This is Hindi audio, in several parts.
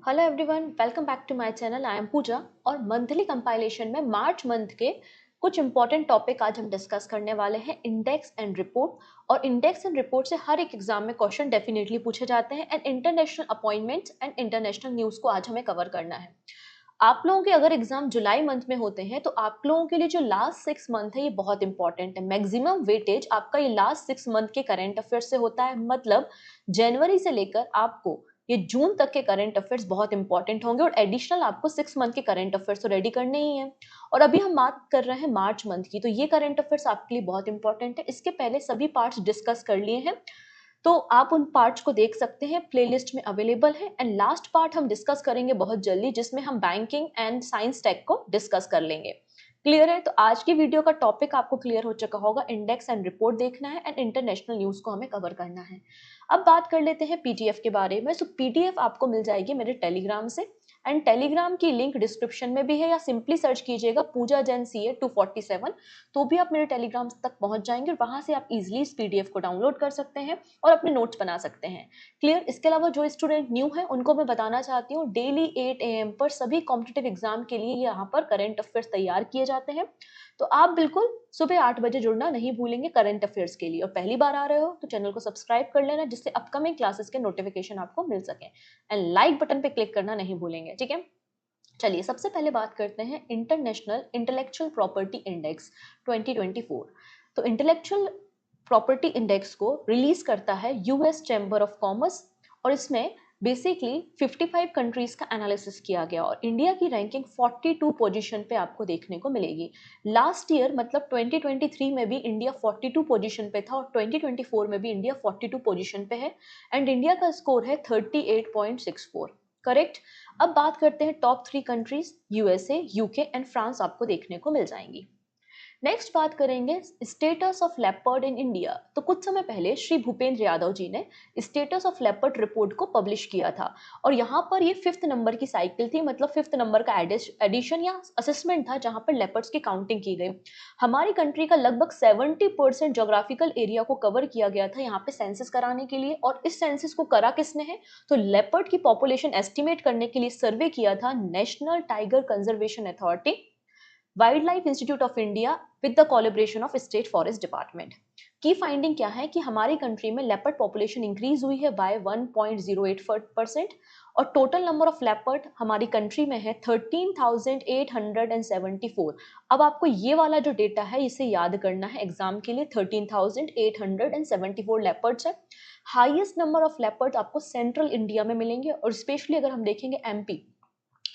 Hello everyone, welcome back to my channel. I am Pooja और मंथली कंपाइलेशन में मार्च मंथ के कुछ इंपॉर्टेंट टॉपिक आज हम डिस्कस करने वाले हैं, इंडेक्स एंड रिपोर्ट। और इंडेक्स एंड रिपोर्ट से हर एक एग्जाम में क्वेश्चन डेफिनेटली पूछे जाते हैं and international appointments and international news को आज हमें कवर करना है। आप लोगों के अगर एग्जाम जुलाई मंथ में होते हैं तो आप लोगों के लिए जो लास्ट 6 मंथ है ये बहुत इंपॉर्टेंट है। मैक्सिमम वेटेज आपका ये लास्ट 6 मंथ के करंट अफेयर से होता है, मतलब जनवरी से लेकर आपको ये जून तक के करंट अफेयर्स बहुत इंपॉर्टेंट होंगे और एडिशनल आपको 6 मंथ के करंट अफेयर्स तो रेडी करने ही है। और अभी हम बात कर रहे हैं मार्च मंथ की, तो ये करंट अफेयर्स आपके लिए बहुत इंपॉर्टेंट है। इसके पहले सभी पार्ट्स डिस्कस कर लिए हैं, तो आप उन पार्ट्स को देख सकते हैं, प्लेलिस्ट में अवेलेबल है। एंड लास्ट पार्ट हम डिस्कस करेंगे बहुत जल्दी, जिसमें हम बैंकिंग एंड साइंस टेक को डिस्कस कर लेंगे। क्लियर है? तो आज की वीडियो का टॉपिक आपको क्लियर हो चुका होगा, इंडेक्स एंड रिपोर्ट देखना है एंड इंटरनेशनल न्यूज को हमें कवर करना है। अब बात कर लेते हैं पीडीएफ के बारे में। सो पीडीएफ आपको मिल जाएगी मेरे टेलीग्राम से एंड टेलीग्राम की लिंक डिस्क्रिप्शन में भी है, या सिंपली सर्च कीजिएगा पूजा जैन CA 247, तो भी आप मेरे टेलीग्राम तक पहुंच जाएंगे और वहां से आप इजिली इस पीडीएफ को डाउनलोड कर सकते हैं और अपने नोट्स बना सकते हैं। क्लियर? इसके अलावा जो स्टूडेंट न्यू है उनको मैं बताना चाहती हूँ, डेली 8 AM पर सभी कॉम्पिटिटिव एग्जाम के लिए यहाँ पर करंट अफेयर्स तैयार किए जाते हैं। तो आप बिल्कुल सुबह 8 बजे जुड़ना नहीं भूलेंगे करंट अफेयर्स के लिए। और पहली बार आ रहे हो तो चैनल को सब्सक्राइब कर लेना, जिससे अपकमिंग क्लासेस के नोटिफिकेशन आपको मिल सके। एंड लाइक बटन पे क्लिक करना नहीं भूलेंगे, ठीक है? चलिए सबसे पहले बात करते हैं इंटरनेशनल इंटेलेक्चुअल प्रॉपर्टी इंडेक्स 2024। तो इंटेलेक्चुअल प्रॉपर्टी इंडेक्स को रिलीज करता है यूएस चैम्बर ऑफ कॉमर्स, और इसमें बेसिकली 55 कंट्रीज का एनालिसिस किया गया और इंडिया की रैंकिंग 42 पोजीशन पे आपको देखने को मिलेगी। लास्ट ईयर मतलब 2023 में भी इंडिया 42 पोजीशन पे था और 2024 में भी इंडिया 42 पोजीशन पे है एंड इंडिया का स्कोर है 38.64। करेक्ट? अब बात करते हैं top 3 countries, USA, UK and France आपको देखने को मिल जाएंगी। नेक्स्ट बात करेंगे status of leopard in India. तो कुछ समय पहले श्री भूपेंद्र यादव जी ने स्टेटस ऑफ लेपर्ड रिपोर्ट को पब्लिश किया था और यहाँ पर ये 5th नंबर की साइकिल थी, मतलब 5th नंबर का एडिशन या असेसमेंट था जहाँ पर लेपर्ड्स की काउंटिंग की गई। हमारी कंट्री का लगभग 70% जोग्राफिकल एरिया को कवर किया गया था यहाँ पे सेंसस कराने के लिए। और इस सेंसस को करा किसने है? तो लेपर्ड की पॉपुलेशन एस्टिमेट करने के लिए सर्वे किया था national tiger conservation authority, wild life institute of India with the collaboration of state forest department. की फाइंडिंग क्या है कि हमारी कंट्री में लेपर्ड पॉपुलेशन इंक्रीज हुई है बाय 1.08% और टोटल नंबर ऑफ लेपर्ड हमारी कंट्री में है 13,874। अब आपको ये वाला जो डेटा है इसे याद करना है एग्जाम के लिए, 13,874 लेपर्ड्स है। हाईएस्ट नंबर ऑफ लेपर्ड आपको सेंट्रल इंडिया में मिलेंगे और स्पेशली अगर हम देखेंगे एमपी,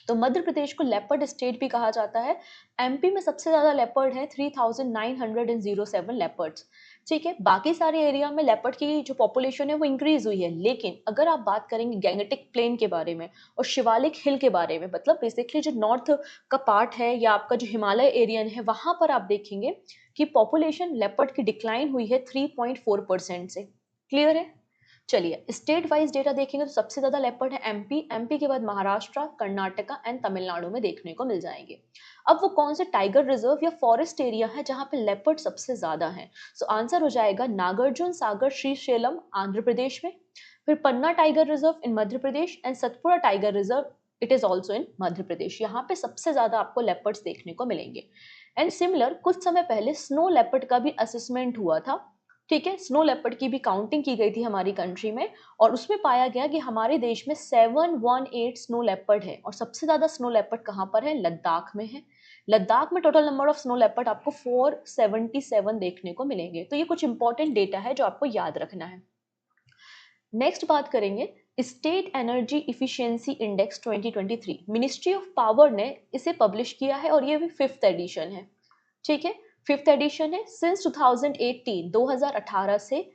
तो मध्य प्रदेश को लेपर्ड स्टेट भी कहा जाता है। एमपी में सबसे ज्यादा लेपर्ड है, 3,907 लेपर्ड्स। ठीक है, बाकी सारे एरिया में लेपर्ड की जो पॉपुलेशन है वो इंक्रीज हुई है, लेकिन अगर आप बात करेंगे गैंगेटिक प्लेन के बारे में और शिवालिक हिल के बारे में, मतलब बेसिकली जो नॉर्थ का पार्ट है या आपका जो हिमालय एरियन है, वहां पर आप देखेंगे कि पॉपुलेशन लेपर्ड की डिक्लाइन हुई है 3.4% से। क्लियर है? चलिए स्टेट वाइज डेटा देखेंगे तो सबसे ज्यादा लेपर्ड है एमपी, एमपी के बाद महाराष्ट्र, कर्नाटका एंड तमिलनाडु में देखने को मिल जाएंगे। अब वो कौन से टाइगर रिजर्व या फॉरेस्ट एरिया है जहां पे लेपर्ड सबसे ज्यादा है? सो आंसर हो जाएगा नागार्जुन सागर श्रीशैलम आंध्र प्रदेश में, फिर Panna tiger reserve in Madhya Pradesh and Satpura tiger reserve it is also in Madhya Pradesh. यहाँ पे सबसे ज्यादा आपको लेपर्ड्स देखने को मिलेंगे। एंड सिमिलर कुछ समय पहले स्नो लेपर्ड का भी असेसमेंट हुआ था। ठीक है, स्नो लेपर्ड की भी काउंटिंग की गई थी हमारी कंट्री में और उसमें पाया गया कि हमारे देश में 718 स्नो लेपर्ड है और सबसे ज्यादा स्नो लेपर्ड कहाँ पर है? लद्दाख में है। लद्दाख में total number of snow leopard आपको 477 देखने को मिलेंगे। तो ये कुछ इंपॉर्टेंट डेटा है जो आपको याद रखना है। नेक्स्ट बात करेंगे state energy efficiency index 2023। Ministry of power ने इसे पब्लिश किया है और ये भी 5th एडिशन है। ठीक है, 5th एडिशन है। सिंस 2018 से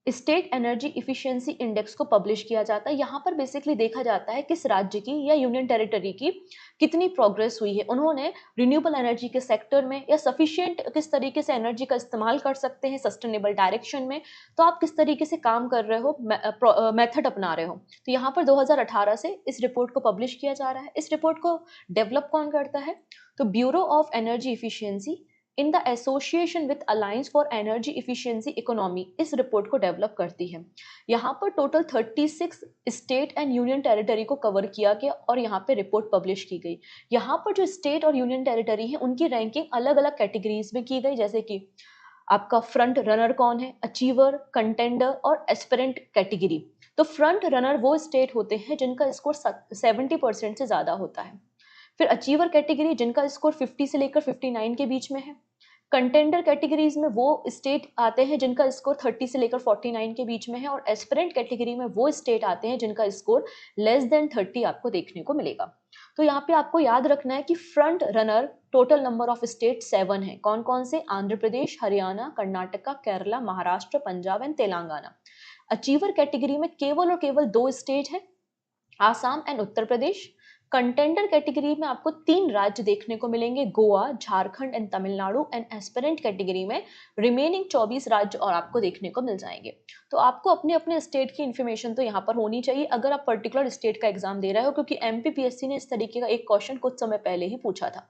स्टेट एनर्जी इफिशियंसी इंडेक्स को पब्लिश किया जाता है। यहाँ पर बेसिकली देखा जाता है किस राज्य की या यूनियन टेरिटरी की कितनी प्रोग्रेस हुई है, उन्होंने रिन्यूएबल एनर्जी के सेक्टर में या सफिशिएंट किस तरीके से एनर्जी का इस्तेमाल कर सकते हैं सस्टेनेबल डायरेक्शन में, तो आप किस तरीके से काम कर रहे हो, मेथड अपना रहे हो। तो यहाँ पर 2018 से इस रिपोर्ट को पब्लिश किया जा रहा है। इस रिपोर्ट को डेवलप कौन करता है? तो bureau of energy efficiency in the association with alliance for energy efficiency economy इस रिपोर्ट को डेवलप करती है। यहाँ पर total 36 state and union territory को कवर किया गया और यहाँ पे रिपोर्ट पब्लिश की गई। यहाँ पर जो स्टेट और यूनियन टेरिटरी है उनकी रैंकिंग अलग अलग कैटेगरीज में की गई, जैसे कि आपका फ्रंट रनर कौन है, अचीवर, कंटेंडर और एस्पिरेंट कैटेगरी। तो फ्रंट रनर वो स्टेट होते हैं जिनका स्कोर 70% से ज्यादा होता है। फिर अचीवर कैटेगरी जिनका स्कोर 50 से लेकर 59 के बीच में है। कंटेंडर कैटेगरीज में वो स्टेट आते हैं जिनका स्कोर 30 से लेकर 49 के बीच में है, और एस्पिरेंट कैटेगरी में वो स्टेट आते हैं जिनका स्कोर लेस देन 30 आपको देखने को मिलेगा। तो यहाँ पे आपको याद रखना है कि front runner total number of state 7 है। कौन कौन से? Andhra Pradesh, Haryana, Karnataka, Kerala, Maharashtra, Punjab and Telangana. Achiever category में केवल और केवल 2 स्टेट है, Assam and Uttar Pradesh. Contender category में आपको 3 राज्य देखने को मिलेंगे, Goa, Jharkhand and Tamil Nadu. And aspirant category में रिमेनिंग 24 राज्य और आपको देखने को मिल जाएंगे। तो आपको अपने अपने स्टेट की इन्फॉर्मेशन तो यहाँ पर होनी चाहिए अगर आप पर्टिकुलर स्टेट का एग्जाम दे रहे हो, क्योंकि एमपीपीएससी ने इस तरीके का एक क्वेश्चन कुछ समय पहले ही पूछा था।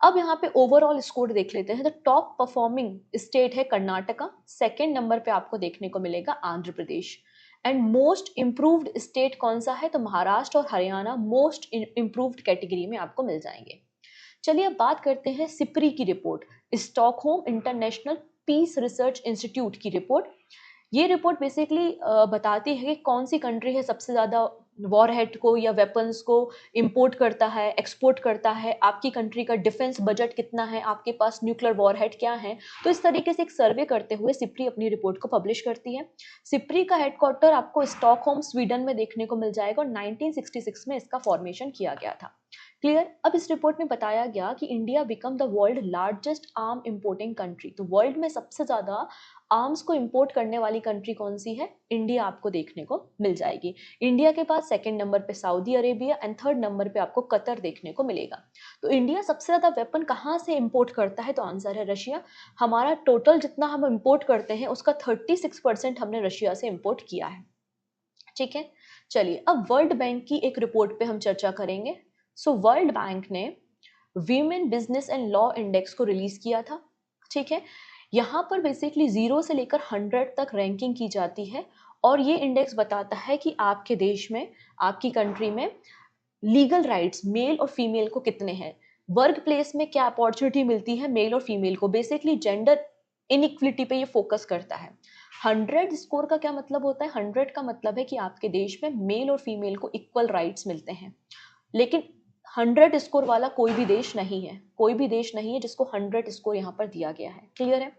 अब यहाँ पे ओवरऑल स्कोर देख लेते हैं। तो टॉप परफॉर्मिंग स्टेट है कर्नाटका, सेकेंड नंबर पे आपको देखने को मिलेगा Andhra Pradesh. And most improved state कौन सा है? तो महाराष्ट्र और हरियाणा मोस्ट इम्प्रूव्ड कैटेगरी में आपको मिल जाएंगे। चलिए अब बात करते हैं सिप्री की report, Stockholm International Peace Research Institute की रिपोर्ट। ये रिपोर्ट बेसिकली बताती है कि कौन सी कंट्री है सबसे ज़्यादा वॉरहेड को या वेपन्स को इंपोर्ट करता है, एक्सपोर्ट करता है, आपकी कंट्री का डिफेंस बजट कितना है, आपके पास न्यूक्लियर वॉरहेड क्या है। तो इस तरीके से एक सर्वे करते हुए सिप्री अपनी रिपोर्ट को पब्लिश करती है। सिप्री का हेडक्वार्टर आपको स्टॉकहोम स्वीडन में देखने को मिल जाएगा और 1966 में इसका फॉर्मेशन किया गया था। क्लियर। अब इस रिपोर्ट में बताया गया कि India become the world largest arm importing country. तो वर्ल्ड में सबसे ज्यादा आर्म्स को इंपोर्ट करने वाली कंट्री कौन सी है? इंडिया आपको देखने को मिल जाएगी। इंडिया के पास सेकंड नंबर पे Saudi Arabia and third number पे आपको कतर देखने को मिलेगा। तो इंडिया सबसे ज्यादा वेपन कहाँ से इंपोर्ट करता है? तो आंसर है रशिया। हमारा टोटल जितना हम इंपोर्ट करते हैं उसका 36% हमने रशिया से इंपोर्ट किया है। ठीक है, चलिए अब वर्ल्ड बैंक की एक रिपोर्ट पे हम चर्चा करेंगे। सो वर्ल्ड बैंक ने women business and law index को रिलीज किया था। ठीक है, यहाँ पर बेसिकली 0 से लेकर 100 तक रैंकिंग की जाती है और ये इंडेक्स बताता है कि आपके देश में, आपकी कंट्री में लीगल राइट्स मेल और फीमेल को कितने हैं, वर्क प्लेस में क्या अपॉर्चुनिटी मिलती है मेल और फीमेल को। बेसिकली जेंडर इनइक्वलिटी पे ये फोकस करता है। 100 स्कोर का क्या मतलब होता है? 100 का मतलब है कि आपके देश में मेल और फीमेल को इक्वल राइट्स मिलते हैं। लेकिन 100 स्कोर वाला कोई भी देश नहीं है, कोई भी देश नहीं है जिसको 100 स्कोर यहाँ पर दिया गया है। क्लियर है।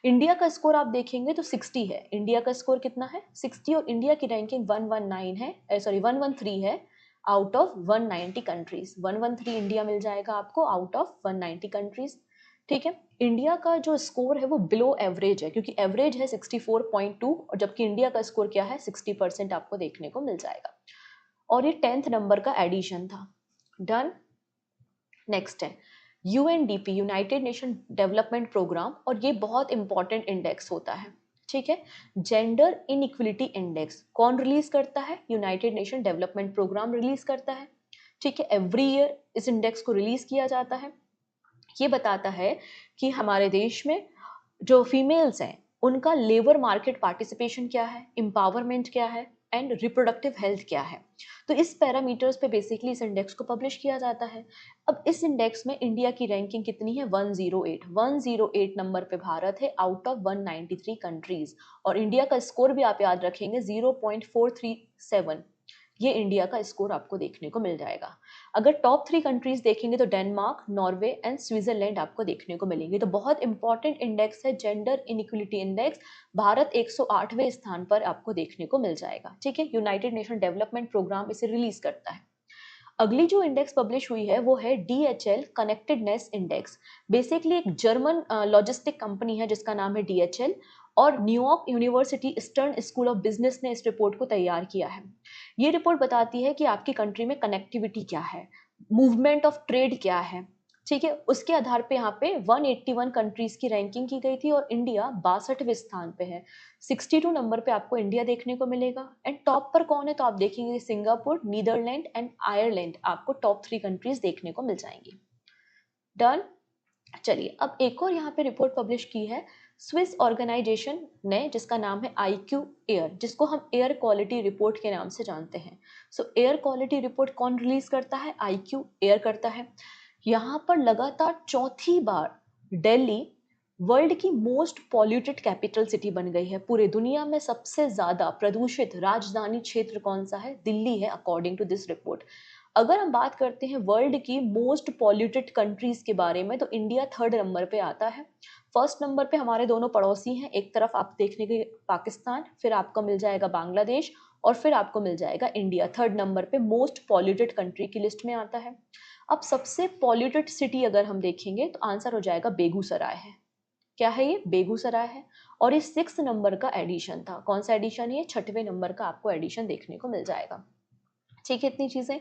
इंडिया का स्कोर आप देखेंगे तो 60 है। इंडिया का स्कोर कितना है? 60। और इंडिया की रैंकिंग 119 है, सॉरी 113 है आउट ऑफ 190 कंट्रीज। 113 इंडिया मिल जाएगा आपको आउट ऑफ 190 कंट्रीज। ठीक है, इंडिया का जो स्कोर है वो बिलो एवरेज है, क्योंकि एवरेज है 64.2 और जबकि इंडिया का स्कोर क्या है? 60% आपको देखने को मिल जाएगा। और ये 10th नंबर का एडिशन था। डन। नेक्स्ट है UNDP, United Nation Development Programme, और ये बहुत इंपॉर्टेंट इंडेक्स होता है। ठीक है, जेंडर इनइक्वलिटी इंडेक्स कौन रिलीज करता है? United Nation Development Programme release करता है। ठीक है, एवरी ईयर इस इंडेक्स को रिलीज किया जाता है। ये बताता है कि हमारे देश में जो फीमेल्स हैं उनका लेबर मार्केट पार्टिसिपेशन क्या है, एम्पावरमेंट क्या है एंड रिप्रोडक्टिव हेल्थ क्या है। तो इस पैरामीटर्स पे बेसिकली इस इंडेक्स को पब्लिश किया जाता है। अब इस इंडेक्स में इंडिया की रैंकिंग कितनी है? 108। 108 नंबर पे भारत है आउट ऑफ 193 कंट्रीज। और इंडिया का स्कोर भी आप याद रखेंगे 0.437। ये इंडिया का स्कोर आपको देखने को मिल जाएगा। अगर टॉप 3 कंट्रीज देखेंगे तो डेनमार्क, नॉर्वे एंड स्विट्जरलैंड आपको देखने को मिलेंगे। तो बहुत इंपॉर्टेंट इंडेक्स है जेंडर इनइक्वलिटी इंडेक्स। भारत 108वें स्थान पर आपको देखने को मिल जाएगा। ठीक है, यूनाइटेड नेशन डेवलपमेंट प्रोग्राम इसे रिलीज करता है। अगली जो इंडेक्स पब्लिश हुई है वो है DHL कनेक्टेडनेस इंडेक्स। बेसिकली एक जर्मन लॉजिस्टिक कंपनी है जिसका नाम है DHL, और New York university eastern school of business ने इस रिपोर्ट को तैयार किया है। ये रिपोर्ट बताती है कि आपकी कंट्री में कनेक्टिविटी क्या है, मूवमेंट ऑफ ट्रेड क्या है। ठीक है, उसके आधार पे यहाँ पे 181 कंट्रीज की रैंकिंग की गई थी और इंडिया 62वें स्थान पे है। 62 नंबर पे आपको इंडिया देखने को मिलेगा। एंड टॉप पर कौन है? तो आप देखेंगे सिंगापुर, नीदरलैंड एंड आयरलैंड आपको टॉप 3 कंट्रीज देखने को मिल जाएंगी। डन। चलिए, अब एक और यहाँ पे रिपोर्ट पब्लिश की है स्विस ऑर्गेनाइजेशन ने, जिसका नाम है IQ एयर, जिसको हम एयर क्वालिटी रिपोर्ट के नाम से जानते हैं। सो एयर क्वालिटी रिपोर्ट कौन रिलीज करता है? IQ एयर करता है। यहाँ पर लगातार चौथी बार दिल्ली वर्ल्ड की मोस्ट पॉल्यूटेड कैपिटल सिटी बन गई है। पूरे दुनिया में सबसे ज्यादा प्रदूषित राजधानी क्षेत्र कौन सा है? दिल्ली है, अकॉर्डिंग टू दिस रिपोर्ट। अगर हम बात करते हैं वर्ल्ड की मोस्ट पॉल्यूटेड कंट्रीज के बारे में, तो इंडिया थर्ड नंबर पे आता है। फर्स्ट नंबर पे हमारे दोनों पड़ोसी हैं, एक तरफ आप देखने के पाकिस्तान, फिर आपको मिल जाएगा बांग्लादेश, और फिर आपको मिल जाएगा इंडिया। थर्ड नंबर पे मोस्ट पॉल्यूटेड कंट्री की लिस्ट में आता है। अब सबसे पॉल्यूटेड सिटी अगर हम देखेंगे तो आंसर हो जाएगा बेगूसराय है। क्या है ये? बेगूसराय है। और ये 6 नंबर का एडिशन था। कौन सा एडिशन? ये 6वें नंबर का आपको एडिशन देखने को मिल जाएगा। ठीक है, इतनी चीजें।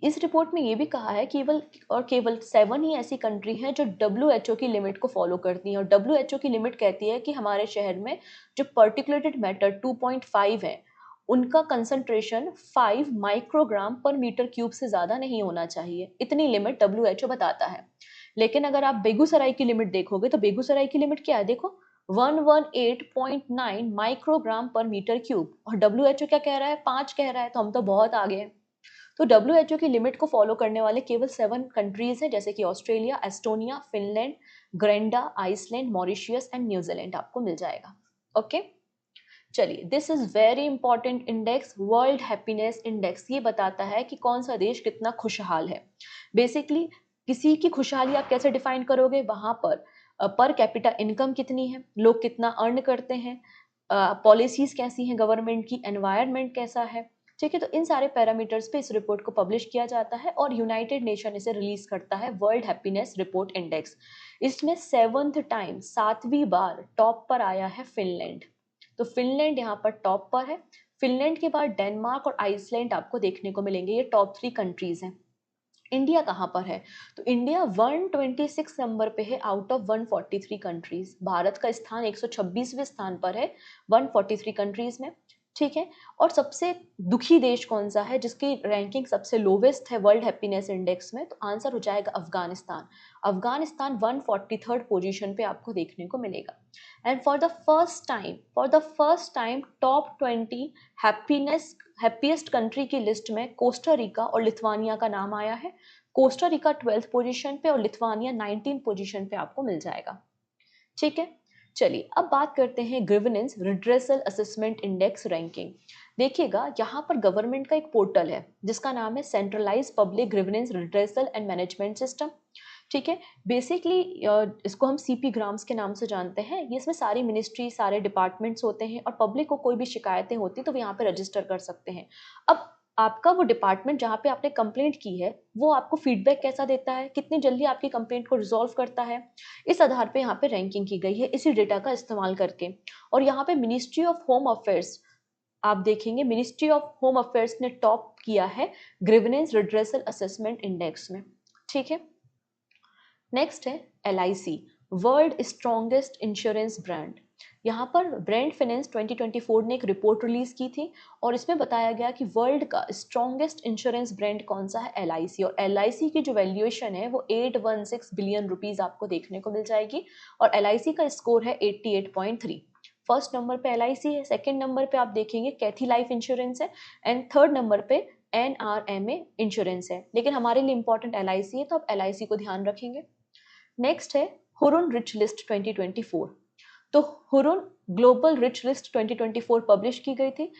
इस रिपोर्ट में ये भी कहा है केवल 7 ही ऐसी कंट्री हैं जो WHO की लिमिट को फॉलो करती हैं। और WHO की लिमिट कहती है कि हमारे शहर में जो पर्टिकुलेटेड मैटर 2.5 है, उनका कंसंट्रेशन 5 माइक्रोग्राम पर मीटर क्यूब से ज्यादा नहीं होना चाहिए। इतनी लिमिट WHO बताता है। लेकिन अगर आप बेगूसराय की लिमिट देखोगे तो बेगूसराय की लिमिट क्या है? देखो, 118.9 माइक्रोग्राम पर मीटर क्यूब, और WHO क्या कह रहा है? 5 कह रहा है। तो हम तो बहुत आगे हैं। तो WHO की लिमिट को फॉलो करने वाले केवल 7 कंट्रीज हैं, जैसे कि Australia, Estonia, Finland, Grenada, Iceland, Mauritius and New Zealand आपको मिल जाएगा। ओके, चलिए, this is very important index, world happiness index. ये बताता है कि कौन सा देश कितना खुशहाल है। बेसिकली किसी की खुशहाली आप कैसे डिफाइन करोगे? वहां पर कैपिटा इनकम कितनी है, लोग कितना अर्न करते हैं, पॉलिसीज कैसी हैं गवर्नमेंट की, एनवायरनमेंट कैसा है। ठीक है, तो इन सारे पैरामीटर्स पे इस रिपोर्ट को पब्लिश किया जाता है और यूनाइटेड नेशन इसे रिलीज करता है, वर्ल्ड हैप्पीनेस रिपोर्ट इंडेक्स। इसमें 7th टाइम, 7वीं बार टॉप पर आया है फिनलैंड। तो फिनलैंड यहाँ पर टॉप पर है। फिनलैंड के बाद डेनमार्क और आइसलैंड आपको देखने को मिलेंगे। ये टॉप 3 कंट्रीज हैं। इंडिया कहाँ पर है? तो इंडिया 126 नंबर पे है आउट ऑफ 143 कंट्रीज। भारत का स्थान 126वें स्थान पर है 143 कंट्रीज में। ठीक है, और सबसे दुखी देश कौन सा है जिसकी रैंकिंग सबसे लोवेस्ट है वर्ल्ड हैप्पीनेस इंडेक्स में? तो आंसर हो जाएगा अफगानिस्तान। अफगानिस्तान 143rd पोजीशन पे आपको देखने को मिलेगा। And for the first time top 20 happiest country की लिस्ट में कोस्टा रिका और लिथुआनिया का नाम आया है। कोस्टा रिका 12th पोजीशन पे और लिथुआनिया 19th पोजीशन पे आपको मिल जाएगा। ठीक है, चलिए अब बात करते हैं grievance redressal assessment index ranking. देखिएगा, यहाँ पर गवर्नमेंट का एक पोर्टल है जिसका नाम है centralised public grievance redressal and management system. ठीक है, बेसिकली इसको हम CP ग्राम्स के नाम से जानते हैं। ये इसमें सारी मिनिस्ट्री, सारे डिपार्टमेंट्स होते हैं, और पब्लिक को कोई भी शिकायतें होती तो वो यहाँ पे रजिस्टर कर सकते हैं। अब आपका वो डिपार्टमेंट जहाँ पे आपने कंप्लेंट की है, वो आपको फीडबैक कैसा देता है, कितनी जल्दी आपकी कंप्लेंट को रिजॉल्व करता है, इस आधार पे यहाँ पे रैंकिंग की गई है इसी डेटा का इस्तेमाल करके। और यहाँ पे मिनिस्ट्री ऑफ होम अफेयर्स, आप देखेंगे मिनिस्ट्री ऑफ होम अफेयर्स ने टॉप किया है ग्रीवेंस रिड्रेसल असेसमेंट इंडेक्स में। ठीक है, नेक्स्ट है LIC, world strongest insurance brand. यहाँ पर ब्रांड फाइनेंस 2024 ने एक रिपोर्ट रिलीज की थी और इसमें बताया गया कि वर्ल्ड का स्ट्रॉन्गेस्ट इंश्योरेंस ब्रांड कौन सा है? LIC। और LIC की जो वैल्यूएशन है वो 816 बिलियन रुपीज आपको देखने को मिल जाएगी। और LIC का स्कोर है 88.3। फर्स्ट नंबर पे LIC है, सेकंड नंबर पे आप देखेंगे कैथी लाइफ इंश्योरेंस है, एंड थर्ड नंबर पे NRMA इंश्योरेंस है। लेकिन हमारे लिए इंपॉर्टेंट LIC है, तो आप LIC को ध्यान रखेंगे। नेक्स्ट है हुरुन रिच लिस्ट 2024। तो Hurun global rich list 2024 publish की गई थी।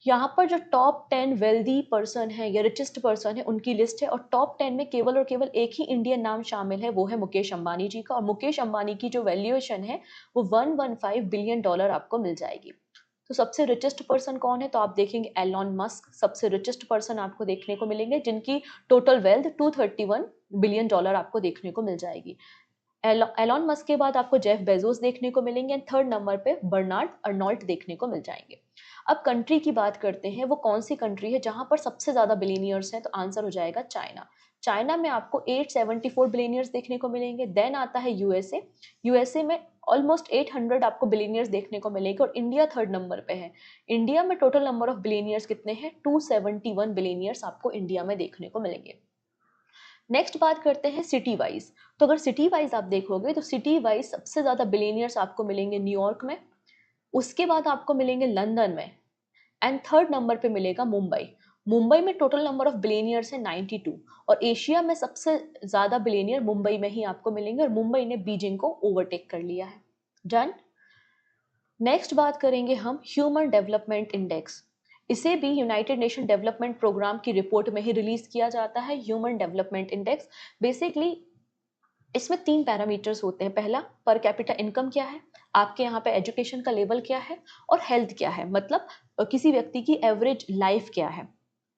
यहाँ पर जो टॉप 10 वेल्दी पर्सन है या रिचेस्ट पर्सन है उनकी लिस्ट है, और टॉप 10 में केवल और केवल एक ही इंडियन नाम शामिल है, वो है मुकेश अंबानी जी का। और मुकेश अंबानी की जो वैल्यूएशन है वो $115 बिलियन आपको मिल जाएगी। तो सबसे रिचेस्ट पर्सन कौन है? तो आप देखेंगे एलॉन मस्क सबसे रिचेस्ट पर्सन आपको देखने को मिलेंगे, जिनकी टोटल वेल्थ $231 बिलियन आपको देखने को मिल जाएगी। एलॉन मस्क के बाद आपको जेफ बेजोस देखने को मिलेंगे, एंड थर्ड नंबर पे बर्नार्ड अर्नोल्ट देखने को मिल जाएंगे। अब कंट्री की बात करते हैं, वो कौन सी कंट्री है जहां पर सबसे ज्यादा बिलियनियर्स हैं? तो आंसर हो जाएगा चाइना। चाइना में आपको 874 बिलियनियर्स देखने को मिलेंगे। देन आता है यूएसए। यूएसए में ऑलमोस्ट 800 आपको बिलियनियर्स देखने को मिलेंगे। और इंडिया थर्ड नंबर पे है। इंडिया में टोटल नंबर ऑफ बिलियनियर्स कितने हैं? 271 बिलियनियर्स आपको इंडिया में देखने को मिलेंगे। नेक्स्ट बात करते हैं सिटी वाइज। तो अगर सिटी वाइज आप देखोगे तो सिटी वाइज सबसे ज्यादा बिलियनियर्स आपको मिलेंगे न्यूयॉर्क में, उसके बाद आपको मिलेंगे लंदन में, एंड थर्ड नंबर पे मिलेगा मुंबई। मुंबई में टोटल नंबर ऑफ बिलियनियर्स है 92, और एशिया में सबसे ज्यादा बिलियनियर मुंबई में ही आपको मिलेंगे, और मुंबई ने बीजिंग को ओवरटेक कर लिया है। डन। नेक्स्ट बात करेंगे हम ह्यूमन डेवलपमेंट इंडेक्स। इसे भी यूनाइटेड नेशन डेवलपमेंट प्रोग्राम की रिपोर्ट में ही रिलीज किया जाता है, ह्यूमन डेवलपमेंट इंडेक्स। बेसिकली इसमें 3 पैरामीटर्स होते हैं। पहला, पर कैपिटा इनकम क्या है, आपके यहाँ पे एजुकेशन का लेवल क्या है, और हेल्थ क्या है, मतलब किसी व्यक्ति की एवरेज लाइफ क्या है,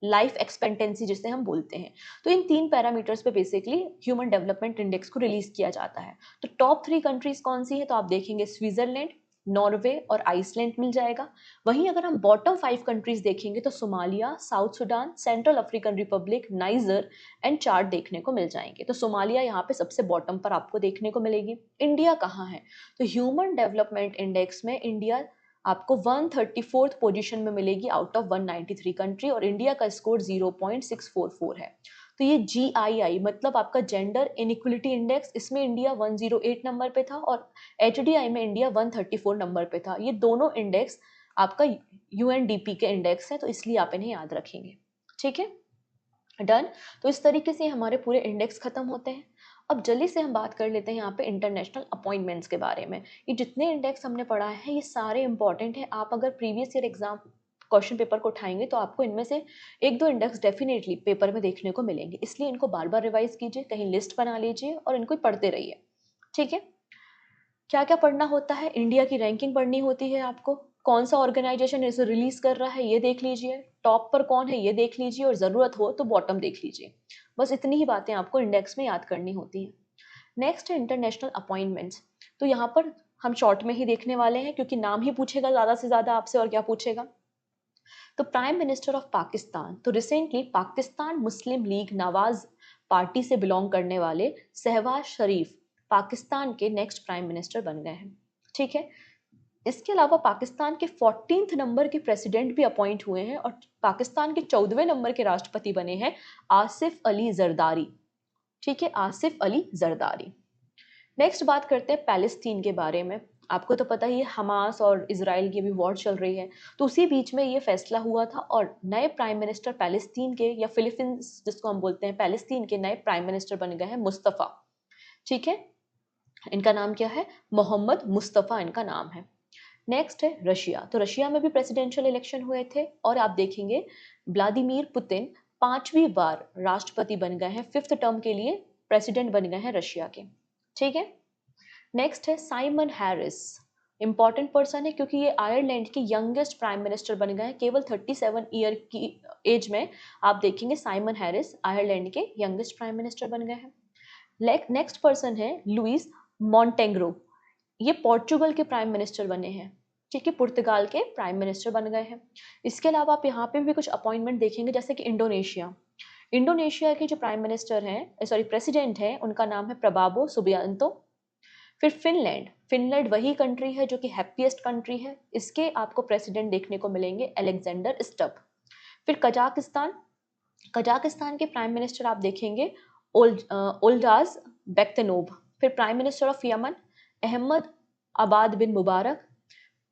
लाइफ एक्सपेक्टेंसी जिसे हम बोलते हैं। तो इन 3 पैरामीटर्स पे बेसिकली ह्यूमन डेवलपमेंट इंडेक्स को रिलीज किया जाता है। तो टॉप 3 कंट्रीज कौन सी है, तो आप देखेंगे स्विट्जरलैंड, नॉर्वे और आइसलैंड मिल जाएगा। वहीं अगर हम बॉटम 5 कंट्रीज देखेंगे तो Somalia, south Sudan, central African Republic, niger and chart देखने को मिल जाएंगे। तो सोमालिया यहाँ पे सबसे बॉटम पर आपको देखने को मिलेगी। इंडिया कहाँ है, तो ह्यूमन डेवलपमेंट इंडेक्स में इंडिया आपको 134th पोजीशन में मिलेगी आउट ऑफ 193 कंट्री, और इंडिया का स्कोर 0.644 है। तो ये GII मतलब आपका जेंडर इनइक्वलिटी इंडेक्स, इसमें इंडिया 108 नंबर पे था, और HDI में इंडिया 134 नंबर पे था। ये दोनों इंडेक्स आपका UNDP के इंडेक्स है, तो इसलिए आप इन्हें याद रखेंगे। ठीक है, डन। तो इस तरीके से हमारे पूरे इंडेक्स खत्म होते हैं। अब जल्दी से हम बात कर लेते हैं यहाँ पे इंटरनेशनल अपॉइंटमेंट्स के बारे में। ये जितने इंडेक्स हमने पढ़ा है ये सारे इंपॉर्टेंट हैं। आप अगर previous year exam question paper को उठाएंगे तो आपको इनमें से 1-2 इंडेक्स डेफिनेटली पेपर में देखने को मिलेंगे, इसलिए इनको बार बार रिवाइज कीजिए, कहीं लिस्ट बना लीजिए और इनको पढ़ते रहिए। ठीक है, क्या क्या पढ़ना होता है, इंडिया की रैंकिंग पढ़नी होती है आपको, कौन सा ऑर्गेनाइजेशन इसे रिलीज कर रहा है ये देख लीजिए, टॉप पर कौन है ये देख लीजिए, और जरूरत हो तो बॉटम देख लीजिए। बस इतनी ही बातें आपको इंडेक्स में याद करनी होती हैं। नेक्स्ट है इंटरनेशनल अपॉइंटमेंट्स। तो यहाँ पर हम शॉर्ट में ही देखने वाले हैं क्योंकि नाम ही पूछेगा ज्यादा से ज्यादा आपसे, और क्या पूछेगा। तो प्राइम मिनिस्टर ऑफ पाकिस्तान, तो रिसेंटली पाकिस्तान मुस्लिम लीग नवाज पार्टी से बिलोंग करने वाले शहबाज शरीफ पाकिस्तान के नेक्स्ट प्राइम मिनिस्टर बन गए हैं। ठीक है, इसके अलावा पाकिस्तान के 14th नंबर के प्रेसिडेंट भी अपॉइंट हुए हैं, और पाकिस्तान के 14वें नंबर के राष्ट्रपति बने हैं आसिफ अली जरदारी। ठीक है, आसिफ अली जरदारी। नेक्स्ट बात करते हैं पैलेस्तीन के बारे में। आपको तो पता ही है हमास और इजराइल की भी वॉर चल रही है, तो उसी बीच में ये फैसला हुआ था, और नए प्राइम मिनिस्टर पैलेस्तीन के, या फिलीपींस जिसको हम बोलते हैं, पैलेस्तीन के नए प्राइम मिनिस्टर बन गए हैं मुस्तफ़ा। ठीक है, इनका नाम क्या है, मोहम्मद मुस्तफ़ा इनका नाम है। नेक्स्ट है रशिया। तो रशिया में भी प्रेसिडेंशियल इलेक्शन हुए थे, और आप देखेंगे व्लादिमीर पुतिन 5वीं बार राष्ट्रपति बन गए हैं, 5th टर्म के लिए प्रेसिडेंट बन गए हैं रशिया के। ठीक है, नेक्स्ट है साइमन हैरिस। इंपॉर्टेंट पर्सन है क्योंकि ये आयरलैंड के यंगेस्ट प्राइम मिनिस्टर बन गए हैं, केवल 37 ईयर की एज में। आप देखेंगे साइमन हैरिस आयरलैंड के यंगेस्ट प्राइम मिनिस्टर बन गए हैं। नेक्स्ट पर्सन है लुइस मॉन्टेग्रो, ये पोर्चुगल के प्राइम मिनिस्टर बने हैं। ठीक है, पुर्तगाल के प्राइम मिनिस्टर बन गए हैं। इसके अलावा आप यहाँ पे भी कुछ अपॉइंटमेंट देखेंगे, जैसे कि इंडोनेशिया। इंडोनेशिया के जो प्राइम मिनिस्टर हैं, सॉरी प्रेसिडेंट हैं, उनका नाम है प्रबाबो सुबियांतो। फिर फिनलैंड, फिनलैंड वही कंट्री है जो कि हैप्पीएस्ट कंट्री है, इसके आपको प्रेसिडेंट देखने को मिलेंगे अलेक्जेंडर स्टब। फिर कजाकिस्तान, कजाकिस्तान के प्राइम मिनिस्टर आप देखेंगे ओल्डाज बेक्तनोव। फिर prime minister of Yemen Ahmed Awad bin Mubarak.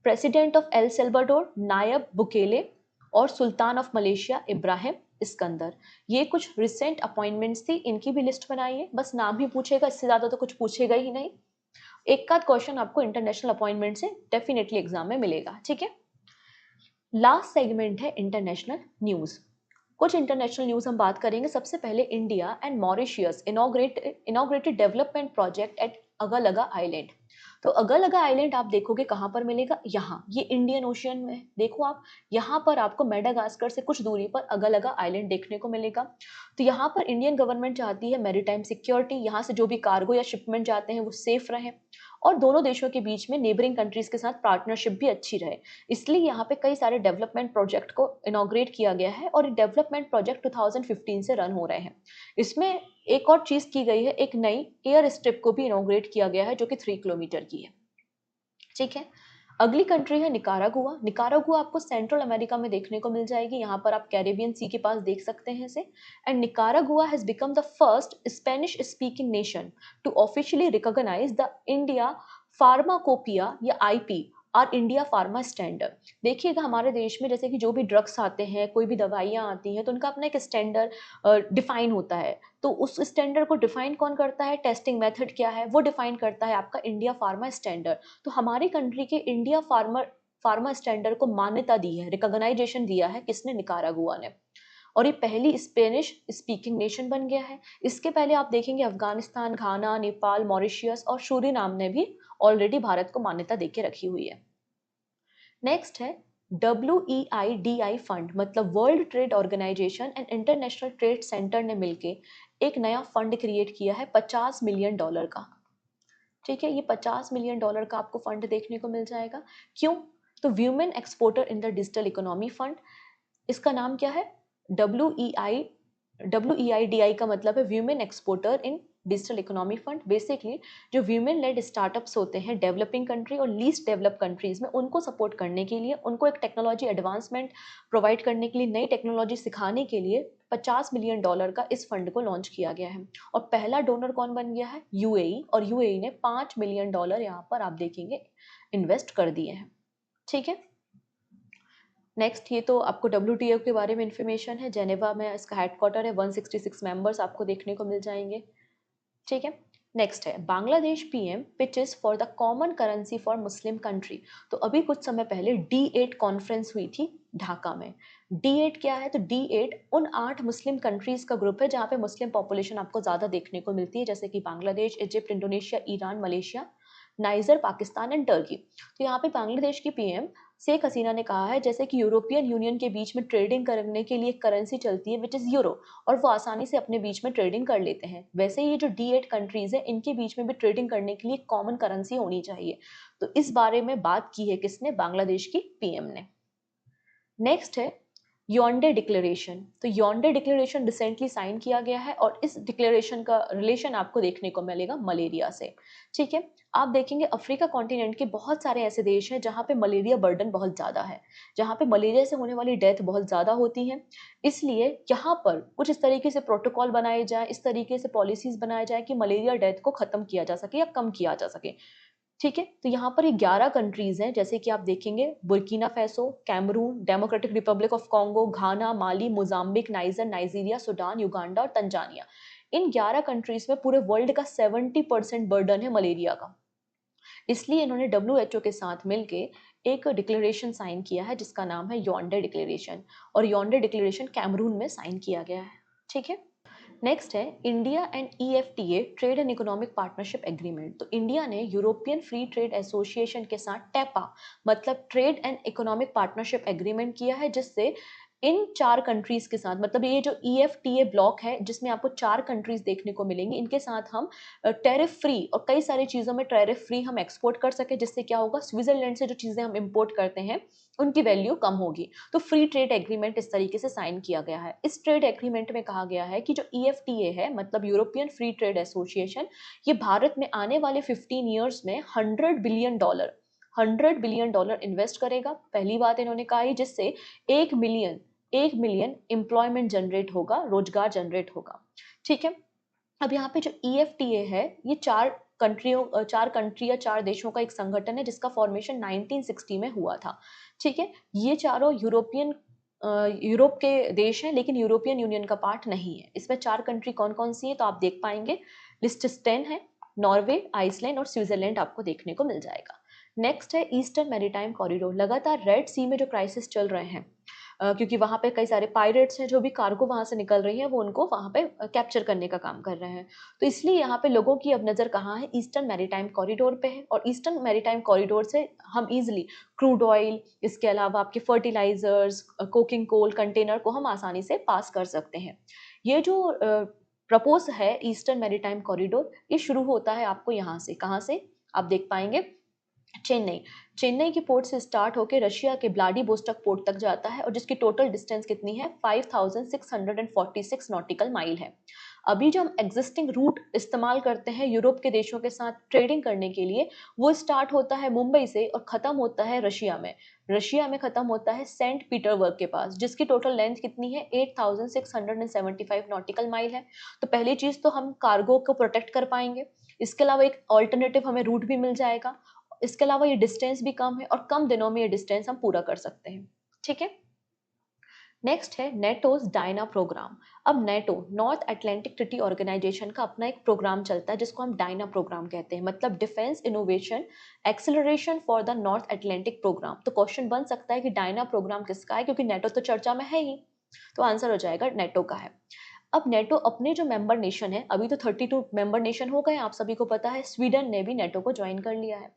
President of El Salvador Nayib Bukele, और sultan of Malaysia Ibrahim Iskandar. ये कुछ रिसेंट अपॉइंटमेंट्स थी, इनकी भी लिस्ट बनाइए, बस नाम ही पूछेगा, इससे ज्यादा तो कुछ पूछेगा ही नहीं। एक आध क्वेश्चन आपको इंटरनेशनल अपॉइंटमेंट से डेफिनेटली एग्जाम में मिलेगा। ठीक है, लास्ट सेगमेंट है इंटरनेशनल न्यूज। कुछ इंटरनेशनल न्यूज हम बात करेंगे। सबसे पहले India and Mauritius inaugurated development project at Agalega island. तो अगलगा आइलैंड आप देखोगे कहाँ पर मिलेगा, यहाँ, ये इंडियन ओशियन में देखो आप, यहाँ पर आपको मेडागास्कर से कुछ दूरी पर अगलगा आइलैंड देखने को मिलेगा। तो यहाँ पर इंडियन गवर्नमेंट चाहती है मैरीटाइम सिक्योरिटी, यहाँ से जो भी कार्गो या शिपमेंट जाते हैं वो सेफ रहे, और दोनों देशों के बीच में नेबरिंग कंट्रीज के साथ पार्टनरशिप भी अच्छी रहे। इसलिए यहाँ पे कई सारे डेवलपमेंट प्रोजेक्ट को इनॉग्रेट किया गया है, और डेवलपमेंट प्रोजेक्ट 2015 से रन हो रहे हैं। इसमें एक और चीज की गई है, एक नई एयर स्ट्रिप को भी इनॉग्रेट किया गया है जो कि 3 किलोमीटर की है। ठीक है, अगली कंट्री है निकारागुआ। निकारागुआ आपको सेंट्रल अमेरिका में देखने को मिल जाएगी, यहाँ पर आप कैरेबियन सी के पास देख सकते हैं इसे। And Nicaragua has become the first Spanish speaking nation to officially recognise the India pharmacopoeia या आईपी और इंडिया फार्मा स्टैंडर्ड। देखिएगा हमारे देश में जैसे कि जो भी ड्रग्स आते हैं, कोई भी दवाइयाँ आती हैं, तो उनका अपना एक स्टैंडर्ड डिफाइन होता है। तो उस स्टैंडर्ड को डिफाइन कौन करता है, टेस्टिंग मेथड क्या है वो डिफाइन करता है आपका इंडिया फार्मा स्टैंडर्ड। तो हमारी कंट्री के इंडिया फार्मा स्टैंडर्ड को मान्यता दी है, रिकॉग्नाइजेशन दिया है किसने, निकारागुआ ने। और ये पहली स्पेनिश स्पीकिंग नेशन बन गया है। इसके पहले आप देखेंगे अफगानिस्तान, घाना, नेपाल, मॉरिशियस और सूरीनाम ने भी ऑलरेडी भारत को मान्यता देके रखी हुई है। नेक्स्ट है WEIDI फंड, मतलब World Trade Organization and International Trade Centre ने मिलके एक नया फंड क्रिएट किया है $50 मिलियन का। ठीक है, ये $50 मिलियन का आपको फंड देखने को मिल जाएगा। क्यों? तो women exporter in the digital economy fund, इसका नाम क्या है, WEIDI का मतलब है वीमेन एक्सपोर्टर इन डिजिटल इकोनॉमी फंड। बेसिकली जो वीमेन लेड स्टार्टअप्स होते हैं डेवलपिंग कंट्री और लीस्ट डेवलप कंट्रीज में, उनको सपोर्ट करने के लिए, उनको एक टेक्नोलॉजी एडवांसमेंट प्रोवाइड करने के लिए, नई टेक्नोलॉजी सिखाने के लिए $50 मिलियन का इस फंड को लॉन्च किया गया है। और पहला डोनर कौन बन गया है, यूएई, और यूएई ने $5 मिलियन यहाँ पर आप देखेंगे इन्वेस्ट कर दिए हैं। ठीक है, नेक्स्ट ये तो आपको WTO के बारे में इंफॉर्मेशन है। जेनेवा में इसका हेडक्वार्टर है, 166 मेंबर्स आपको देखने को मिल जाएंगे। ठीक है, नेक्स्ट है Bangladesh PM pitches for the common currency for Muslim country. तो अभी कुछ समय पहले D8 कॉन्फ्रेंस हुई थी ढाका में। D8 क्या है, तो D8 उन 8 मुस्लिम कंट्रीज का ग्रुप है जहाँ पे मुस्लिम पॉपुलेशन आपको ज़्यादा देखने को मिलती है, जैसे कि Bangladesh, Egypt, Indonesia, Iran, Malaysia, niger, Pakistan and Turkey. तो यहाँ पे बांग्लादेश की पीएम शेख हसीना ने कहा है जैसे कि यूरोपियन यूनियन के बीच में ट्रेडिंग करने के लिए करेंसी चलती है विच इज़ यूरो, और वो आसानी से अपने बीच में ट्रेडिंग कर लेते हैं, वैसे ये जो D8 कंट्रीज है इनके बीच में भी ट्रेडिंग करने के लिए कॉमन करेंसी होनी चाहिए। तो इस बारे में बात की है किसने, बांग्लादेश की पीएम ने। नेक्स्ट है योंडे डिक्लेरेशन। तो योंडे डिक्लेरेशन रिसेंटली साइन किया गया है और इस डिक्लेरेशन का रिलेशन आपको देखने को मिलेगा मलेरिया से। ठीक है, आप देखेंगे अफ्रीका कॉन्टिनेंट के बहुत सारे ऐसे देश हैं जहाँ पे मलेरिया बर्डन बहुत ज़्यादा है, जहाँ पे मलेरिया से होने वाली डेथ बहुत ज़्यादा होती है। इसलिए यहाँ पर कुछ इस तरीके से प्रोटोकॉल बनाए जाए, इस तरीके से पॉलिसीज बनाए जाए कि मलेरिया डेथ को खत्म किया जा सके या कम किया जा सके। ठीक है, तो यहाँ पर ये 11 कंट्रीज हैं, जैसे कि आप देखेंगे Burkina Faso, Cameroon, Democratic Republic of Congo, Ghana, Mali, Mozambique, Niger, Nigeria, Sudan, Uganda और तंजानिया। इन 11 कंट्रीज में पूरे वर्ल्ड का 70% बर्डन है मलेरिया का। इसलिए इन्होंने WHO के साथ मिलके एक डिक्लेरेशन साइन किया है जिसका नाम है योंडे डिक्लेरेशन, और योंडे डिक्लेरेशन कैमरून में साइन किया गया है। ठीक है, नेक्स्ट है India and EFTA trade and economic partnership agreement. तो इंडिया ने यूरोपियन फ्री ट्रेड एसोसिएशन के साथ टेपा मतलब trade and economic partnership agreement किया है, जिससे इन 4 कंट्रीज के साथ, मतलब ये जो EFTA ब्लॉक है जिसमें आपको 4 कंट्रीज देखने को मिलेंगी, इनके साथ हम टैरिफ फ्री और कई सारी चीज़ों में टैरिफ फ्री हम एक्सपोर्ट कर सके, जिससे क्या होगा, स्विट्जरलैंड से जो चीज़ें हम इंपोर्ट करते हैं उनकी वैल्यू कम होगी। तो फ्री ट्रेड एग्रीमेंट इस तरीके से साइन किया गया है। इस ट्रेड एग्रीमेंट में कहा गया है कि जो EFTA है मतलब यूरोपियन फ्री ट्रेड एसोसिएशन, ये भारत में आने वाले 15 ईयर्स में $100 बिलियन इन्वेस्ट करेगा। पहली बात इन्होंने कहा है जिससे 1 मिलियन एम्प्लॉयमेंट जनरेट होगा, रोजगार जनरेट होगा। ठीक है, अब यहाँ पे जो EFTA है ये 4 कंट्री या 4 देशों का एक संगठन है जिसका फॉर्मेशन 1960 में हुआ था। ठीक है, ये चारों यूरोप के देश हैं लेकिन यूरोपियन यूनियन का पार्ट नहीं है। इसमें 4 कंट्री कौन कौन सी है तो आप देख पाएंगे, लिस्टेनस्टेन है, नॉर्वे, आइसलैंड और स्विट्जरलैंड आपको देखने को मिल जाएगा। नेक्स्ट है ईस्टर्न मैरीटाइम कॉरिडोर। लगातार रेड सी में जो क्राइसिस चल रहे हैं, क्योंकि वहाँ पे कई सारे पायरेट्स हैं, जो भी कार्गो वहाँ से निकल रही है वो उनको वहाँ पे कैप्चर करने का काम कर रहे हैं। तो इसलिए यहाँ पे लोगों की अब नज़र कहाँ है, ईस्टर्न मैरीटाइम कॉरिडोर पे है। और ईस्टर्न मैरीटाइम कॉरिडोर से हम इजीली क्रूड ऑयल, इसके अलावा आपके फर्टिलाइजर्स, कोकिंग कोल कंटेनर को हम आसानी से पास कर सकते हैं। ये जो प्रपोज है ईस्टर्न मैरीटाइम कॉरिडोर, ये शुरू होता है आपको यहाँ से, कहाँ से आप देख पाएंगे, चेन्नई। चेन्नई की पोर्ट से स्टार्ट होकर रशिया के व्लादिवोस्टोक पोर्ट तक जाता है और जिसकी टोटल डिस्टेंस कितनी है 5646 नॉटिकल माइल है। अभी जो हम एग्जिस्टिंग रूट इस्तेमाल करते हैं यूरोप के देशों के साथ ट्रेडिंग करने के लिए, वो स्टार्ट होता है मुंबई से और खत्म होता है रशिया में। रशिया में खत्म होता है सेंट पीटरबर्ग के पास, जिसकी टोटल लेंथ कितनी है 8675 नॉटिकल माइल है। तो पहली चीज तो हम कार्गो को प्रोटेक्ट कर पाएंगे। इसके अलावा एक ऑल्टरनेटिव हमें रूट भी मिल जाएगा। इसके अलावा ये डिस्टेंस भी कम है और कम दिनों में ये डिस्टेंस हम पूरा कर सकते हैं। ठीक है। नेक्स्ट है नेटोज डायना प्रोग्राम। अब NATO North Atlantic Treaty Organization का अपना एक प्रोग्राम चलता है जिसको हम डायना प्रोग्राम कहते हैं, मतलब defence innovation acceleration for the North Atlantic programme. तो क्वेश्चन बन सकता है कि डायना प्रोग्राम किसका है, क्योंकि नेटो तो चर्चा में है ही, तो आंसर हो जाएगा नेटो का है। अब नेटो अपने जो मेंबर नेशन है, अभी तो 32 मेंबर नेशन हो गए, आप सभी को पता है स्वीडन ने भी नेटो को ज्वाइन कर लिया है।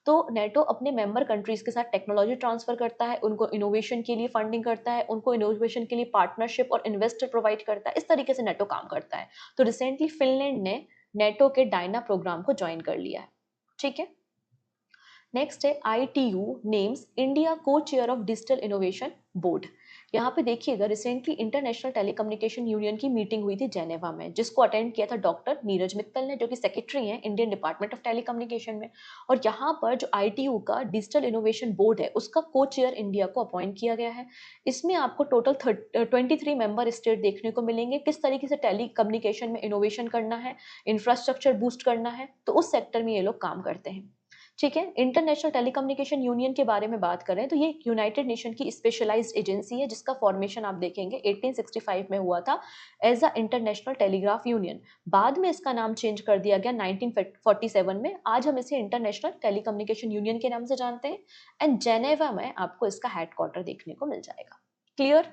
तो नेटो अपने मेंबर कंट्रीज के साथ टेक्नोलॉजी ट्रांसफर करता है, उनको इनोवेशन के लिए फंडिंग करता है, उनको इनोवेशन के लिए पार्टनरशिप और इन्वेस्टर प्रोवाइड करता है। इस तरीके से नेटो काम करता है। तो रिसेंटली फिनलैंड ने नेटो के डायना प्रोग्राम को ज्वाइन कर लिया है। ठीक है। नेक्स्ट है ITU नेम्स इंडिया को chair of digital innovation board. यहाँ पे देखिएगा, रिसेंटली इंटरनेशनल टेलीकम्युनिकेशन यूनियन की मीटिंग हुई थी जेनेवा में, जिसको अटेंड किया था डॉक्टर नीरज मित्तल ने, जो कि सेक्रेटरी हैं इंडियन डिपार्टमेंट ऑफ टेलीकम्युनिकेशन में। और यहाँ पर जो ITU का डिजिटल इनोवेशन बोर्ड है, उसका को चेयर इंडिया को अपॉइंट किया गया है। इसमें आपको टोटल 23 मेंबर स्टेट देखने को मिलेंगे। किस तरीके से टेलीकम्युनिकेशन में इनोवेशन करना है, इंफ्रास्ट्रक्चर बूस्ट करना है, तो उस सेक्टर में ये लोग काम करते हैं। ठीक है। इंटरनेशनल टेलीकम्युनिकेशन यूनियन के बारे में बात करें तो ये यूनाइटेड नेशन की स्पेशलाइज्ड एजेंसी है, जिसका फॉर्मेशन आप देखेंगे 1865 में हुआ था as a International Telegraph Union. बाद में इसका नाम चेंज कर दिया गया 1947 में। आज हम इसे इंटरनेशनल टेलीकम्युनिकेशन यूनियन के नाम से जानते हैं। एंड जेनेवा में आपको इसका हेडक्वार्टर देखने को मिल जाएगा। क्लियर।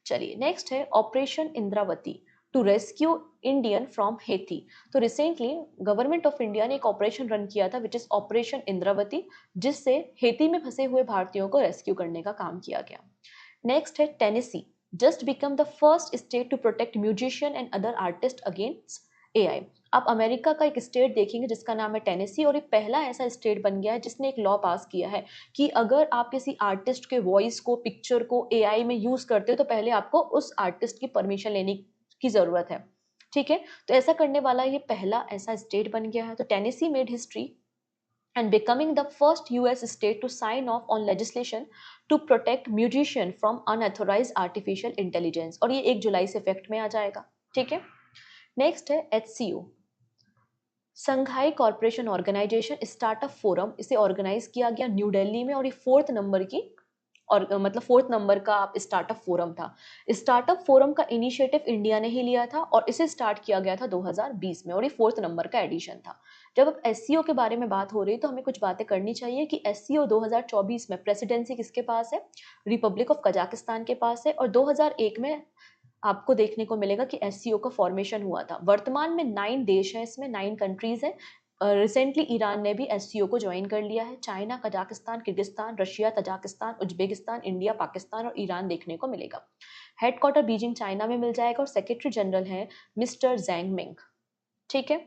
चलिए नेक्स्ट है operation Indravati to rescue Indian from Haiti. तो रिसेंटली गवर्नमेंट ऑफ इंडिया ने एक ऑपरेशन रन किया था विच इज ऑपरेशन इंद्रावती, जिससे हेती में फंसे हुए भारतीयों को रेस्क्यू करने का काम किया गया। नेक्स्ट है Tennessee just become the first state to protect musician and other artist against AI। आप अमेरिका का एक स्टेट देखेंगे जिसका नाम है टेनेसी, और ये पहला ऐसा स्टेट बन गया है जिसने एक लॉ पास किया है कि अगर आप किसी आर्टिस्ट के वॉइस को, पिक्चर को AI में यूज करते हो तो पहले आपको उस आर्टिस्ट की परमिशन लेने की जरूरत है। ठीक है। तो ऐसा करने वाला ये पहला ऐसा स्टेट बन गया है। तो Tennessee made history and becoming the first US state to sign off on legislation to protect musician from unauthorized artificial intelligence, और ये 1 जुलाई से इफेक्ट में आ जाएगा। ठीक है। नेक्स्ट है HCO Shanghai Cooperation Organisation startup forum. इसे ऑर्गेनाइज किया गया न्यू दिल्ली में और ये 4th नंबर की, और मतलब 4th नंबर का आप स्टार्टअप फोरम था। स्टार्टअप फोरम का इनिशिएटिव इंडिया ने ही लिया था और इसे स्टार्ट किया गया था 2020 में, और ये 4th नंबर का एडिशन था। जब अब SCO के बारे में बात हो रही है तो हमें कुछ बातें करनी चाहिए कि SCO 2024 में प्रेसिडेंसी किसके पास है, रिपब्लिक ऑफ कजाकिस्तान के पास है, और 2001 में आपको देखने को मिलेगा कि SCO का फॉर्मेशन हुआ था। वर्तमान में 9 देश हैं, इसमें 9 कंट्रीज हैं। रिसेंटली ईरान ने भी SCO को ज्वाइन कर लिया है। China, Kazakhstan, Kyrgyzstan, Russia, Tajikistan, Uzbekistan, India, Pakistan और ईरान देखने को मिलेगा। हेडक्वार्टर बीजिंग चाइना में मिल जाएगा और सेक्रेटरी जनरल है मिस्टर जैंग मिंग। ठीक है।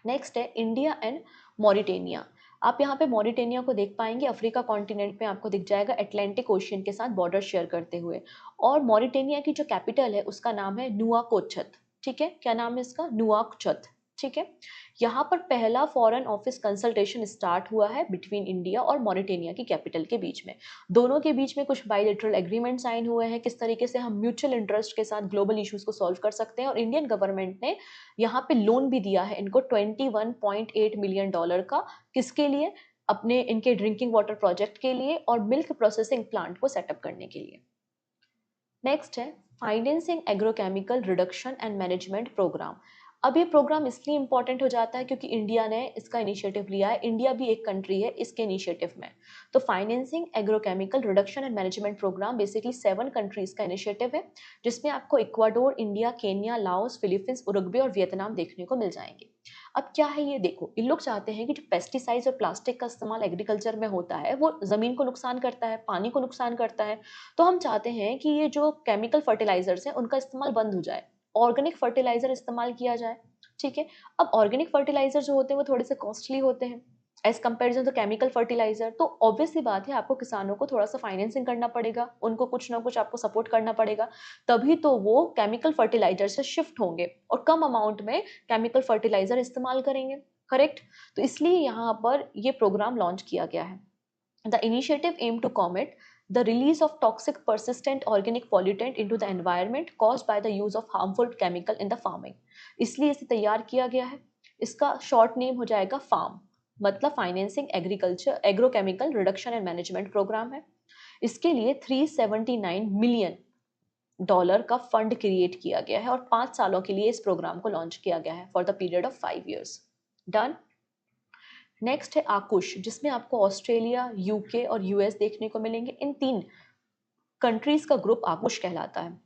नेक्स्ट है इंडिया एंड मॉरिटेनिया। आप यहाँ पे मॉरिटेनिया को देख पाएंगे, अफ्रीका कॉन्टिनेंट में आपको दिख जाएगा, अटलांटिक ओशियन के साथ बॉर्डर शेयर करते हुए। और मॉरिटेनिया की जो कैपिटल है उसका नाम है नुआकोचत। ठीक है। क्या नाम है इसका, नुआकोचत। ठीक है। यहाँ पर पहला फॉरेन ऑफिस कंसल्टेशन स्टार्ट हुआ है बिटवीन इंडिया और मॉरिटेनिया की कैपिटल के बीच में। दोनों के बीच में कुछ बायलैटरल एग्रीमेंट साइन हुए हैं, किस तरीके से हम म्यूचुअल इंटरेस्ट के साथ ग्लोबल इश्यूज को सॉल्व कर सकते हैं। और इंडियन गवर्नमेंट ने यहाँ पे लोन भी दिया है इनको $21.8 मिलियन का। किसके लिए, अपने इनके ड्रिंकिंग वाटर प्रोजेक्ट के लिए और मिल्क प्रोसेसिंग प्लांट को सेटअप करने के लिए। नेक्स्ट है financing agrochemical reduction and management programme. अब ये प्रोग्राम इसलिए इंपॉर्टेंट हो जाता है क्योंकि इंडिया ने इसका इनिशिएटिव लिया है। इंडिया भी एक कंट्री है इसके इनिशिएटिव में। तो financing agrochemical reduction and management programme basically 7 countries का इनिशिएटिव है, जिसमें आपको Ecuador, India, Kenya, Laos, Philippines, Uruguay और वियतनाम देखने को मिल जाएंगे। अब क्या है ये देखो, इन लोग चाहते हैं कि जो पेस्टिसाइड्स और प्लास्टिक का इस्तेमाल एग्रीकल्चर में होता है वो जमीन को नुकसान करता है, पानी को नुकसान करता है। तो हम चाहते हैं कि ये जो केमिकल फर्टिलाइजर्स हैं उनका इस्तेमाल बंद हो जाए, ऑर्गेनिक फर्टिलाइजर इस्तेमाल किया जाए। ठीक है। अब ऑर्गेनिक फर्टिलाइजर जो होते हैं वो थोड़े से कॉस्टली होते हैं, as comparison to chemical fertiliser. तो ऑब्वियसली बात है आपको किसानों को थोड़ा सा फाइनेंसिंग करना पड़ेगा, उनको कुछ ना कुछ आपको सपोर्ट करना पड़ेगा, तभी तो वो केमिकल फर्टिलाइजर से शिफ्ट होंगे और कम अमाउंट में केमिकल फर्टिलाइजर इस्तेमाल करेंगे। करेक्ट। तो इसलिए यहाँ पर ये प्रोग्राम लॉन्च किया गया है। The initiative aim to combat the release of toxic persistent organic pollutant into the environment caused by the use of harmful chemical in the farming। इसलिए इसे तैयार किया गया है। इसका शॉर्ट नेम हो जाएगा फार्म, मतलब financing agriculture agrochemical reduction and management programme है। इसके लिए 379 मिलियन डॉलर का फंड क्रिएट किया गया है और 5 सालों के लिए इस प्रोग्राम को लॉन्च किया गया है for the period of 5 years। Done. Next है आकुश, जिसमें आपको ऑस्ट्रेलिया, यूके और यूएस देखने को मिलेंगे। इन 3 कंट्रीज का ग्रुप आकुश कहलाता है।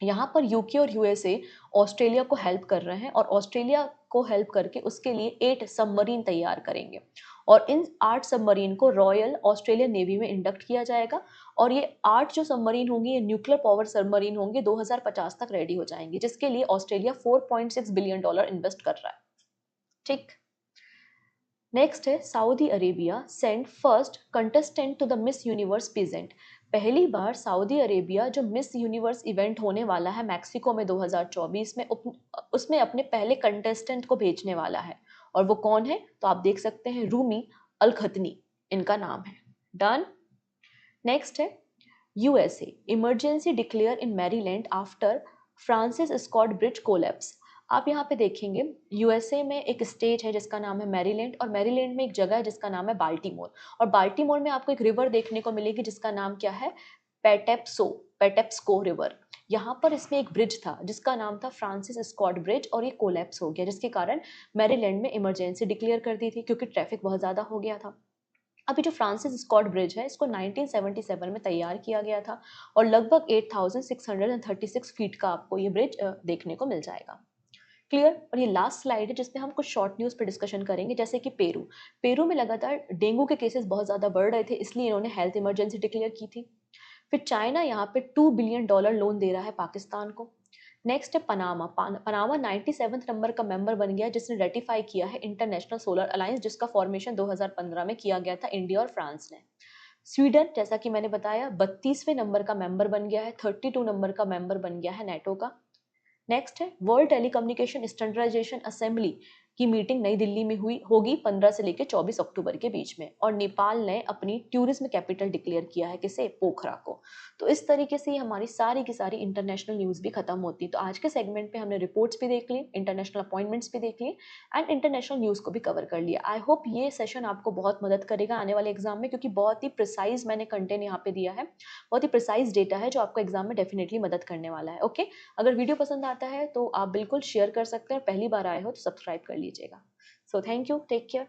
यहाँ पर यूके और यूएसए ऑस्ट्रेलिया को हेल्प कर रहे हैं और ऑस्ट्रेलिया को हेल्प करके उसके लिए 8 सबमरीन तैयार करेंगे और इन 8 सबमरीन को रॉयल ऑस्ट्रेलियन नेवी में इंडक्ट किया जाएगा और ये 8 जो सबमरीन होंगी ये न्यूक्लियर पावर सबमरीन होंगे, 2050 तक रेडी हो जाएंगे, जिसके लिए ऑस्ट्रेलिया $4.6 बिलियन इन्वेस्ट कर रहा है। ठीक। नेक्स्ट है Saudi Arabia send first contestant to the Miss Universe pageant. पहली बार सऊदी अरेबिया जो मिस यूनिवर्स इवेंट होने वाला है मैक्सिको में 2024 में, उसमें अपने पहले कंटेस्टेंट को भेजने वाला है। और वो कौन है तो आप देख सकते हैं, रूमी अल खतनी इनका नाम है। डन। नेक्स्ट है USA emergency declare in Maryland after Francis Scott Bridge collapse. आप यहाँ पे देखेंगे यूएसए में एक स्टेट है जिसका नाम है मैरीलैंड और मैरीलैंड में एक जगह है जिसका नाम है बाल्टीमोर और बाल्टीमोर में आपको एक रिवर देखने को मिलेगी जिसका नाम क्या है, पेटेप्सको रिवर। यहाँ पर इसमें एक ब्रिज था जिसका नाम था फ्रांसिस स्कॉट ब्रिज और ये कोलैप्स हो गया, जिसके कारण मैरीलैंड में इमरजेंसी डिक्लेयर कर दी थी क्योंकि ट्रैफिक बहुत ज़्यादा हो गया था। अभी जो फ्रांसिस स्कॉट ब्रिज है इसको 1977 में तैयार किया गया था और लगभग 8636 फीट का आपको ये ब्रिज देखने को मिल जाएगा। क्लियर। और ये लास्ट स्लाइड है जिसमें हम कुछ शॉर्ट न्यूज़ पर डिस्कशन करेंगे, जैसे कि पेरू में लगातार डेंगू के केसेस बहुत ज़्यादा बढ़ रहे थे, इसलिए इन्होंने हेल्थ इमरजेंसी डिक्लेयर की थी। फिर चाइना यहाँ पे $2 बिलियन लोन दे रहा है पाकिस्तान को। नेक्स्ट है पनामा। पनामा 97 नंबर का मेंबर बन गया जिसने रेटिफाई किया है इंटरनेशनल सोलर अलायंस, जिसका फॉर्मेशन 2015 में किया गया था इंडिया और फ्रांस ने। स्वीडन जैसा कि मैंने बताया 32वें नंबर का मेंबर बन गया है, 32 नंबर का मेंबर बन गया है नेटो का। नेक्स्ट है वर्ल्ड टेलीकम्युनिकेशन स्टैंडर्डाइजेशन असेंबली की मीटिंग नई दिल्ली में होगी 15 से लेकर 24 अक्टूबर के बीच में और नेपाल ने अपनी टूरिज्म कैपिटल डिक्लेयर किया है, किसे, पोखरा को। तो इस तरीके से हमारी सारी की सारी इंटरनेशनल न्यूज़ भी खत्म होती। तो आज के सेगमेंट पे हमने रिपोर्ट्स भी देख ली, इंटरनेशनल अपॉइंटमेंट्स भी देख ली एंड इंटरनेशनल न्यूज़ को भी कवर कर लिया। आई होप ये सेशन आपको बहुत मदद करेगा आने वाले एग्जाम में, क्योंकि बहुत ही प्रिसाइज मैंने कंटेंट यहाँ पे दिया है, बहुत ही प्रिसाइज डेटा है जो आपको एग्जाम में डेफिनेटली मदद करने वाला है। ओके, अगर वीडियो पसंद आता है तो आप बिल्कुल शेयर कर सकते हैं और पहली बार आए हो तो सब्सक्राइब कर लीजिएगा। So thank you, take care.